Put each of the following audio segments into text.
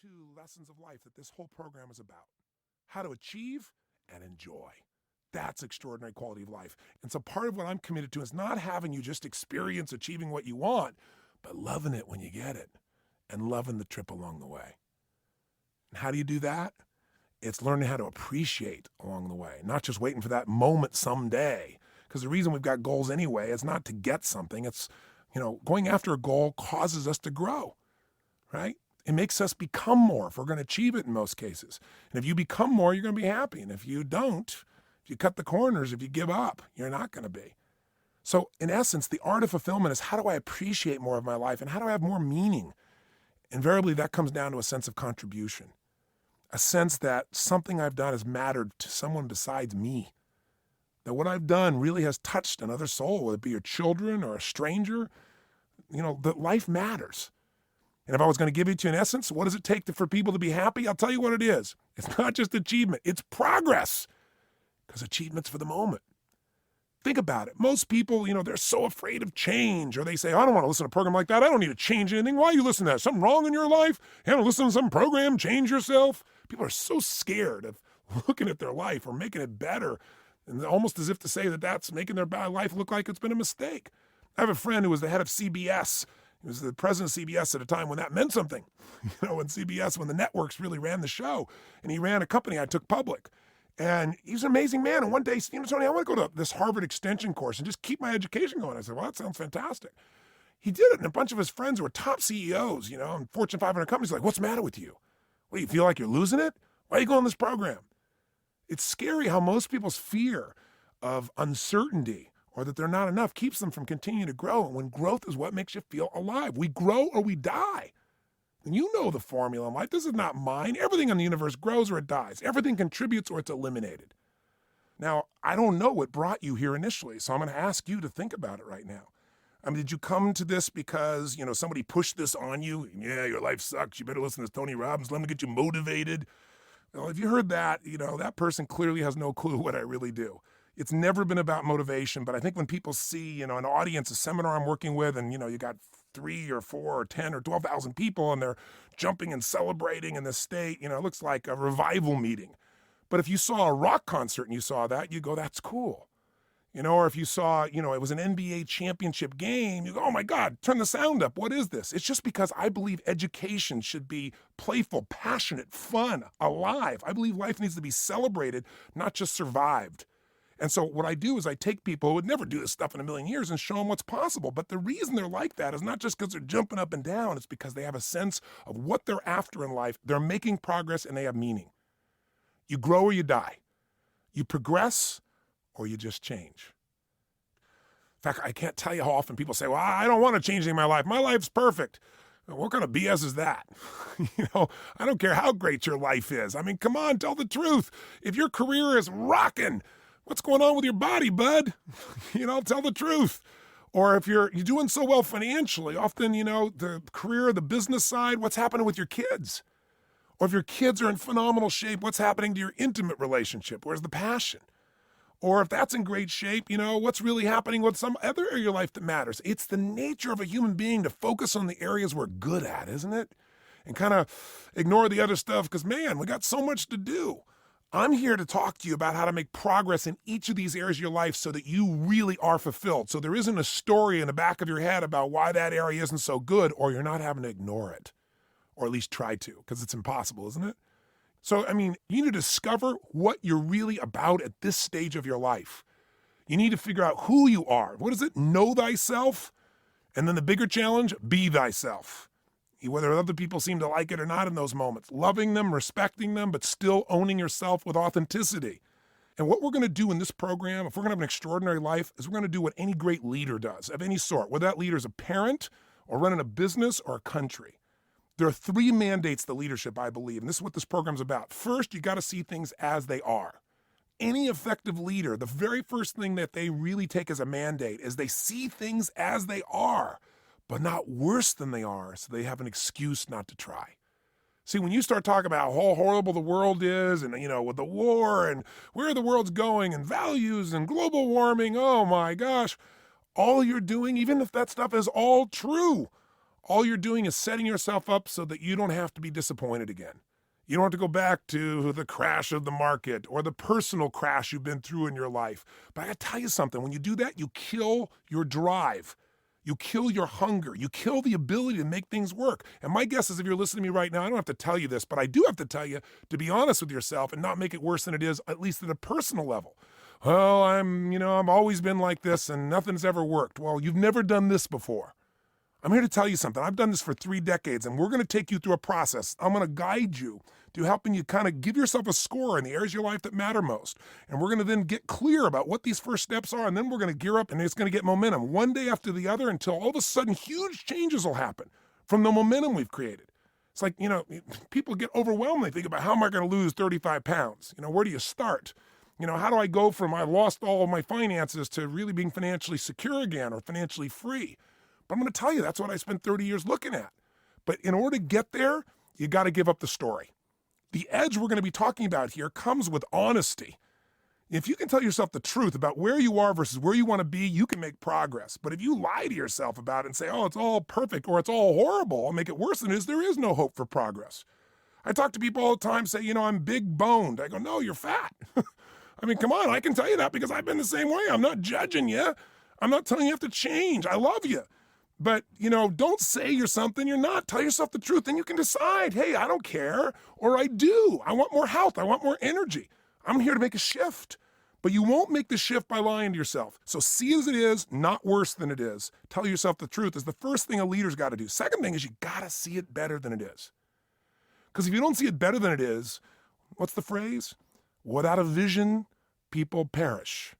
two lessons of life that this whole program is about: how to achieve and enjoy. That's extraordinary quality of life. And so part of what I'm committed to is not having you just experience achieving what you want, but loving it when you get it and loving the trip along the way. And how do you do that? It's learning how to appreciate along the way, not just waiting for that moment someday. Because the reason we've got goals anyway is not to get something. It's, going after a goal causes us to grow, right? It makes us become more if we're going to achieve it in most cases. And if you become more, you're going to be happy. And if you don't, if you cut the corners, if you give up, you're not going to be. So in essence, the art of fulfillment is, how do I appreciate more of my life and how do I have more meaning? Invariably, that comes down to a sense of contribution, a sense that something I've done has mattered to someone besides me, that what I've done really has touched another soul, whether it be your children or a stranger. That life matters. And if I was going to give it to you in essence, what does it take for people to be happy? I'll tell you what it is. It's not just achievement, it's progress. Because achievement's for the moment. Think about it. Most people, they're so afraid of change, or they say, I don't want to listen to a program like that. I don't need to change anything. Why are you listening to that? Something wrong in your life? You want to listen to some program, change yourself? People are so scared of looking at their life or making it better, and almost as if to say that that's making their bad life look like it's been a mistake. I have a friend who was the head of CBS. He was the president of CBS at a time when that meant something. When the networks really ran the show. And he ran a company I took public. And he's an amazing man. And one day, Tony, I want to go to this Harvard extension course and just keep my education going. I said, well, that sounds fantastic. He did it. And a bunch of his friends who were top CEOs, in Fortune 500 companies, like, what's the matter with you? What, do you feel like you're losing it? Why are you going on this program? It's scary how most people's fear of uncertainty or that they're not enough keeps them from continuing to grow. And when growth is what makes you feel alive. We grow or we die. And you know the formula in life. This is not mine. Everything in the universe grows or it dies. Everything contributes or it's eliminated. Now, I don't know what brought you here initially, so I'm going to ask you to think about it right now. Did you come to this because, somebody pushed this on you? Yeah, your life sucks. You better listen to Tony Robbins. Let me get you motivated. Well, if you heard that, that person clearly has no clue what I really do. It's never been about motivation, but I think when people see, an audience, a seminar I'm working with, and, you got 3 or 4 or 10 or 12,000 people and they're jumping and celebrating in the state, it looks like a revival meeting. But if you saw a rock concert and you saw that, you go, that's cool. Or if you saw, it was an NBA championship game, you go, oh my God, turn the sound up. What is this? It's just because I believe education should be playful, passionate, fun, alive. I believe life needs to be celebrated, not just survived. And so what I do is I take people who would never do this stuff in a million years and show them what's possible. But the reason they're like that is not just because they're jumping up and down. It's because they have a sense of what they're after in life. They're making progress and they have meaning. You grow or you die. You progress or you just change. In fact, I can't tell you how often people say, well, I don't want to change anything in my life. My life's perfect. What kind of BS is that? I don't care how great your life is. Come on, tell the truth. If your career is rocking, what's going on with your body, bud? Tell the truth. Or if you're doing so well financially, often, the career, the business side, what's happening with your kids? Or if your kids are in phenomenal shape, what's happening to your intimate relationship? Where's the passion? Or if that's in great shape, what's really happening with some other area of your life that matters? It's the nature of a human being to focus on the areas we're good at, isn't it? And kind of ignore the other stuff because, man, we got so much to do. I'm here to talk to you about how to make progress in each of these areas of your life so that you really are fulfilled. So there isn't a story in the back of your head about why that area isn't so good, or you're not having to ignore it, or at least try to, because it's impossible, isn't it? So, you need to discover what you're really about at this stage of your life. You need to figure out who you are. What is it? Know thyself. And then the bigger challenge, be thyself. Whether other people seem to like it or not in those moments. Loving them, respecting them, but still owning yourself with authenticity. And what we're going to do in this program, if we're going to have an extraordinary life, is we're going to do what any great leader does, of any sort, whether that leader is a parent or running a business or a country. There are 3 mandates to leadership, I believe, and this is what this program's about. First, you got to see things as they are. Any effective leader, the very first thing that they really take as a mandate is they see things as they are, but not worse than they are, so they have an excuse not to try. See, when you start talking about how horrible the world is and, with the war and where the world's going and values and global warming, oh my gosh, all you're doing, even if that stuff is all true, all you're doing is setting yourself up so that you don't have to be disappointed again. You don't have to go back to the crash of the market or the personal crash you've been through in your life. But I gotta tell you something, when you do that, you kill your drive. You kill your hunger. You kill the ability to make things work. And my guess is if you're listening to me right now, I don't have to tell you this, but I do have to tell you to be honest with yourself and not make it worse than it is, at least at a personal level. Well, I've always been like this and nothing's ever worked. Well, you've never done this before. I'm here to tell you something. I've done this for 3 decades, and we're going to take you through a process. I'm going to guide you to helping you kind of give yourself a score in the areas of your life that matter most. And we're going to then get clear about what these first steps are, and then we're going to gear up, and it's going to get momentum one day after the other until all of a sudden huge changes will happen from the momentum we've created. It's like, people get overwhelmed. They think about, how am I going to lose 35 pounds? Where do you start? How do I go from I lost all of my finances to really being financially secure again or financially free? But I'm going to tell you, that's what I spent 30 years looking at. But in order to get there, you got to give up the story. The edge we're going to be talking about here comes with honesty. If you can tell yourself the truth about where you are versus where you want to be, you can make progress. But if you lie to yourself about it and say, oh, it's all perfect or it's all horrible, and make it worse than it is, there is no hope for progress. I talk to people all the time, say, I'm big boned. I go, no, you're fat. Come on, I can tell you that because I've been the same way. I'm not judging you. I'm not telling you have to change. I love you. But, don't say you're something you're not. Tell yourself the truth, and you can decide, hey, I don't care, or I do. I want more health. I want more energy. I'm here to make a shift. But you won't make the shift by lying to yourself. So see it as it is, not worse than it is. Tell yourself the truth is the first thing a leader's got to do. Second thing is you got to see it better than it is. Because if you don't see it better than it is, what's the phrase? Without a vision, people perish.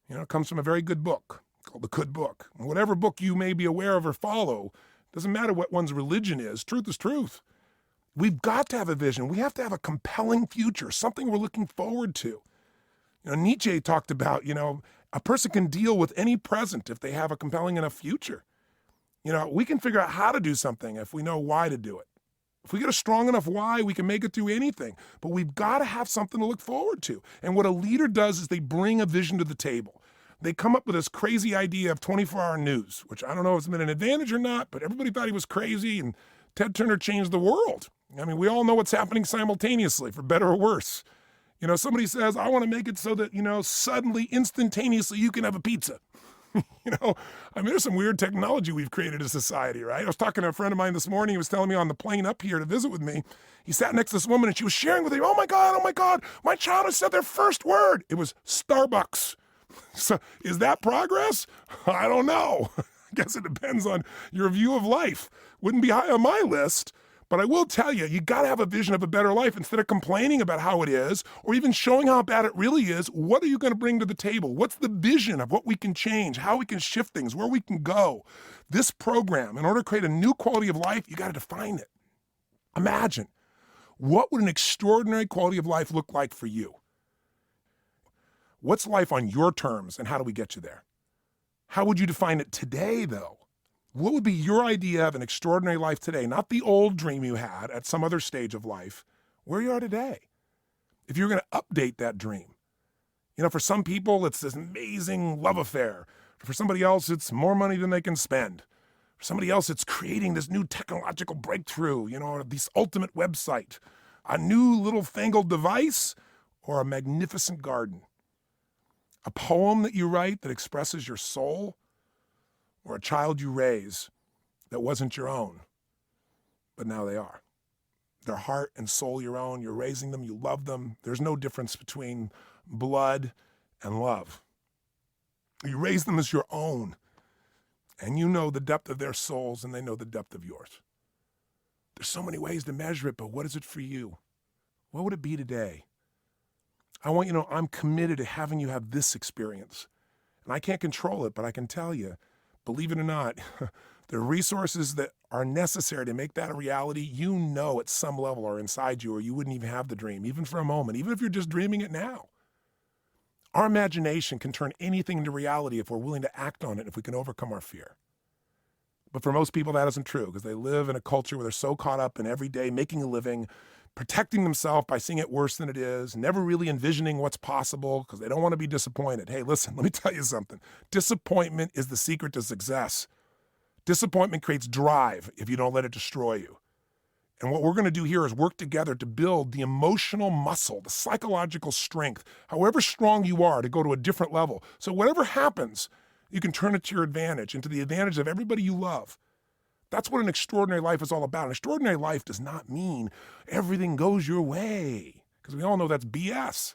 It comes from a very good book called The Good Book. Whatever book you may be aware of or follow, doesn't matter what one's religion is truth. We've got to have a vision. We have to have a compelling future, something we're looking forward to. Nietzsche talked about, a person can deal with any present if they have a compelling enough future. We can figure out how to do something if we know why to do it. If we get a strong enough why, we can make it through anything. But we've got to have something to look forward to. And what a leader does is they bring a vision to the table. They come up with this crazy idea of 24-hour news, which I don't know if it's been an advantage or not, but everybody thought he was crazy, and Ted Turner changed the world. We all know what's happening simultaneously, for better or worse. Somebody says, I want to make it so that, suddenly, instantaneously, you can have a pizza. There's some weird technology we've created as a society, right? I was talking to a friend of mine this morning. He was telling me on the plane up here to visit with me. He sat next to this woman, and she was sharing with me, oh my God, my child has said their first word. It was Starbucks. So is that progress? I don't know. I guess it depends on your view of life. Wouldn't be high on my list, but I will tell you, you got to have a vision of a better life. Instead of complaining about how it is or even showing how bad it really is, what are you going to bring to the table? What's the vision of what we can change, how we can shift things, where we can go? This program, in order to create a new quality of life, you got to define it. Imagine, what would an extraordinary quality of life look like for you? What's life on your terms, and how do we get you there? How would you define it today, though? What would be your idea of an extraordinary life today? Not the old dream you had at some other stage of life, where you are today. If you're going to update that dream. For some people, it's this amazing love affair. For somebody else, it's more money than they can spend. For somebody else, it's creating this new technological breakthrough, this ultimate website, a new little fangled device, or a magnificent garden. A poem that you write that expresses your soul, or a child you raise that wasn't your own, but now they are. Their heart and soul your own. You're raising them. You love them. There's no difference between blood and love. You raise them as your own, and you know the depth of their souls, and they know the depth of yours. There's so many ways to measure it, but what is it for you? What would it be today? I want you to know I'm committed to having you have this experience. And I can't control it, but I can tell you, believe it or not, the resources that are necessary to make that a reality, at some level are inside you, or you wouldn't even have the dream, even for a moment, even if you're just dreaming it now. Our imagination can turn anything into reality if we're willing to act on it, if we can overcome our fear. But for most people, that isn't true, because they live in a culture where they're so caught up in every day making a living, protecting themselves by seeing it worse than it is, never really envisioning what's possible because they don't want to be disappointed. Hey, listen, let me tell you something. Disappointment is the secret to success. Disappointment creates drive if you don't let it destroy you. And what we're going to do here is work together to build the emotional muscle, the psychological strength, however strong you are, to go to a different level. So whatever happens, you can turn it to your advantage, into the advantage of everybody you love. That's what an extraordinary life is all about. An extraordinary life does not mean everything goes your way, because we all know that's BS.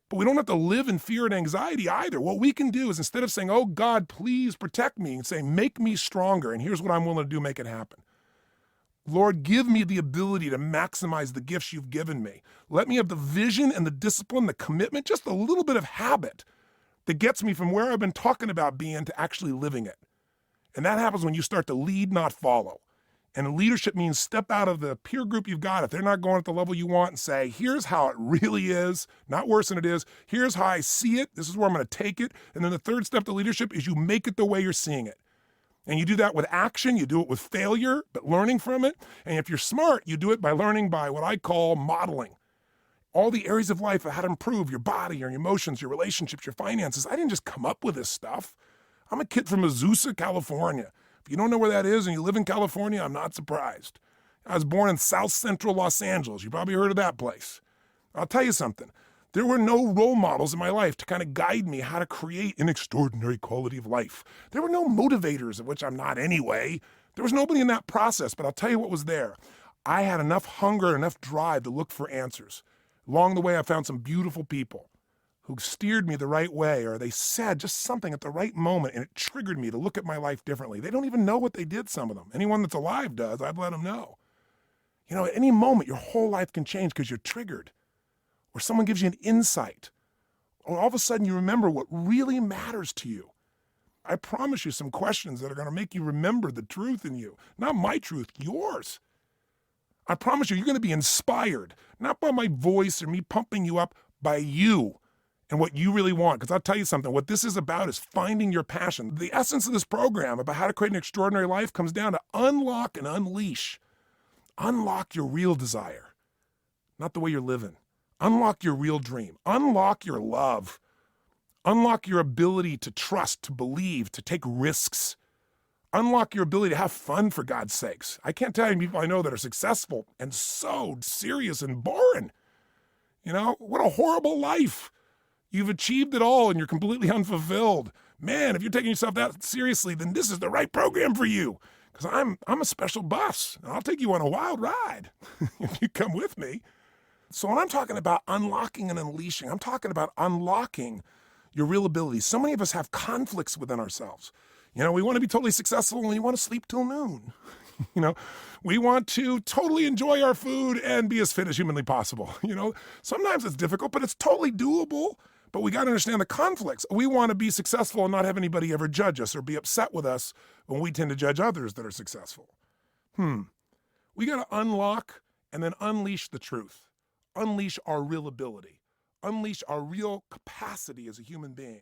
But we don't have to live in fear and anxiety either. What we can do is, instead of saying, oh God, please protect me, and say, make me stronger, and here's what I'm willing to do, make it happen. Lord, give me the ability to maximize the gifts you've given me. Let me have the vision and the discipline, the commitment, just a little bit of habit that gets me from where I've been talking about being to actually living it. And that happens when you start to lead, not follow. And leadership means step out of the peer group you've got if they're not going at the level you want, and say, here's how it really is, not worse than it is. Here's how I see it. This is where I'm going to take it. And then the third step to leadership is you make it the way you're seeing it. And you do that with action, you do it with failure, but learning from it. And if you're smart, you do it by learning by what I call modeling. All the areas of life of how to improve your body, your emotions, your relationships, your finances. I didn't just come up with this stuff. I'm a kid from Azusa, California. If you don't know where that is and you live in California, I'm not surprised. I was born in South Central Los Angeles. You probably heard of that place. I'll tell you something. There were no role models in my life to kind of guide me how to create an extraordinary quality of life. There were no motivators, of which I'm not anyway. There was nobody in that process, but I'll tell you what was there. I had enough hunger, enough drive to look for answers. Along the way, I found some beautiful people who steered me the right way, or they said just something at the right moment, and it triggered me to look at my life differently. They don't even know what they did, some of them. Anyone that's alive does, I'd let them know. You know, at any moment, your whole life can change because you're triggered. Or someone gives you an insight, or all of a sudden you remember what really matters to you. I promise you some questions that are going to make you remember the truth in you. Not my truth, yours. I promise you, you're going to be inspired, not by my voice or me pumping you up, by you and what you really want. Because I'll tell you something, what this is about is finding your passion. The essence of this program about how to create an extraordinary life comes down to unlock and unleash. Unlock your real desire, not the way you're living. Unlock your real dream. Unlock your love. Unlock your ability to trust, to believe, to take risks. Unlock your ability to have fun, for God's sakes. I can't tell you people I know that are successful and so serious and boring. You know, what a horrible life. You've achieved it all and you're completely unfulfilled. Man, if you're taking yourself that seriously, then this is the right program for you. Because I'm a special bus, and I'll take you on a wild ride if you come with me. So when I'm talking about unlocking and unleashing, I'm talking about unlocking your real abilities. So many of us have conflicts within ourselves. You know, we want to be totally successful and we want to sleep till noon. You know, we want to totally enjoy our food and be as fit as humanly possible. You know, sometimes it's difficult, but it's totally doable. But we got to understand the conflicts. We want to be successful and not have anybody ever judge us or be upset with us when we tend to judge others that are successful. We got to unlock and then unleash the truth. Unleash our real ability. Unleash our real capacity as a human being.